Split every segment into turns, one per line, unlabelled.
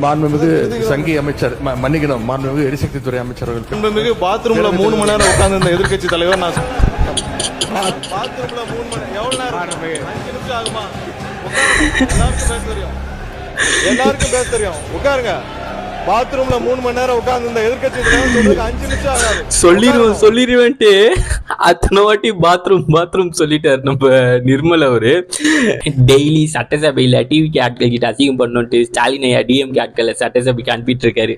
மாண்புமிகு சங்கி அமைச்சர் மன்னிக்கணும், மாண்புமிகு எரிசக்தித்துறை அமைச்சர் அவர்கள்
மாண்புமிகு பாத்ரூம்ல 3 மணி நேரம் உட்கார்ந்து இருந்த எதிர்க்கட்சி தலைவர் நான் பாத்ரூம்ல 3 மணி எவ்வளவு நேரம் 5 நிமிஷம் ஆகுமா? எல்லாருக்கும் பேச தெரியும் உட்காருங்க. பாத்ரூம்ல 3 மணி நேரம் உட்கார்ந்து இருந்த எதிர்க்கட்சி தலைவர் சொல்றதுக்கு 5 நிமிஷம் ஆகாது.
சொல்லிடுவேன்ட்டு அத்தனை வாட்டி பாத்ரூம் சொல்லிட்டாரு நம்ம நிர்மல் அவரு. டெய்லி சட்டசபையில டிவிக்கு ஆட்கள் கிட்ட அசிங்கம் பண்ணுன்ட்டு ஸ்டாலின் ஐயா டிஎம்கே ஆட்களை சட்டசபைக்கு அனுப்பிட்டு இருக்காரு.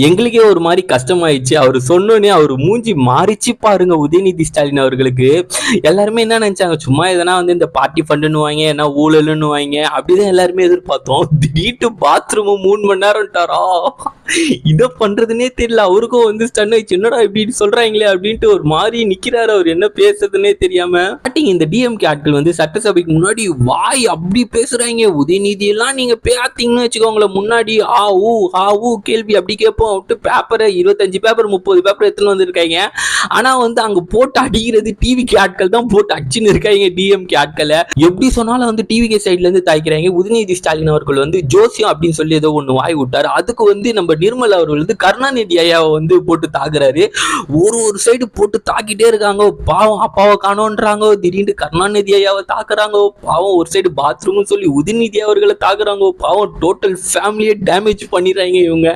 எங்களுக்கே ஒரு மாதிரி கஷ்டமாயிடுச்சு. அவர் சொன்னோன்னே அவர் மூஞ்சி மாறிச்சு பாருங்க உதயநிதி ஸ்டாலின் அவர்களுக்கு. எல்லாருமே என்ன நினைச்சாங்க, சும்மா எதனா வந்து இந்த பார்ட்டி ஃபண்டுன்னு வாங்க, என்ன ஊழல்னு வாங்க, அப்படிதான் எல்லாருமே எதிர்பார்த்தோம். திடீர்னு பாத்ரூம் 3 மணி நேரம்ட்டாரா, இதை பண்றதுன்னே தெரியல. அவருக்கும் வந்து ஸ்டன் ஆயிடுச்சு, என்னடா இப்படி சொல்றாங்களே அப்படின்ட்டு ஒரு மாதிரி நிக்கிறாரு. அவர் என்ன பேசுறதுன்னே தெரியாம. இந்த டிஎம்கே ஆட்கள் வந்து சட்டசபைக்கு முன்னாடி வாய் அப்படி பேசுறாங்க. உதயநிதி எல்லாம் நீங்க பார்த்தீங்கன்னு வச்சுக்கோங்களேன், முன்னாடி ஊ கேள்வி அப்படி கேட்போம் விட்டு பேப்பரை 25 பேப்பர் 30 பேப்பர் எடுத்துன்னு வந்திருக்காங்க. ஆனா வந்து அங்க போட்டு அடிக்கிறது டிவிக்கு ஆட்கள் தான் போட்டு அடிச்சுன்னு இருக்காங்க. டிஎம்கே ஆட்களை எப்படி சொன்னாலும் வந்து டிவிகே சைட்ல இருந்து தாய்க்கிறாங்க. உதயநிதி ஸ்டாலின் அவர்கள் வந்து ஜோசியம் அப்படின்னு சொல்லி ஏதோ ஒண்ணு வாய் விட்டாரு. அதுக்கு வந்து நம்ம நிர்மல் அவர்கள் வந்து கருணாநிதி ஐயாவை வந்து போட்டு தாக்குறாரு. ஒரு சைடு போட்டு தாக்கிட்டே இருக்காங்க. பாவம் அப்பாவை காணோன்றாங்க, திடீர்னு கருணாநிதி ஐயாவை தாக்குறாங்க. பாவம் ஒரு சைடு பாத்ரூம் சொல்லி உதயநிதி அவர்களை தாக்குறாங்க. பாவம் டோட்டல் ஃபேமிலியை டேமேஜ் பண்ணிடுறாங்க இவங்க.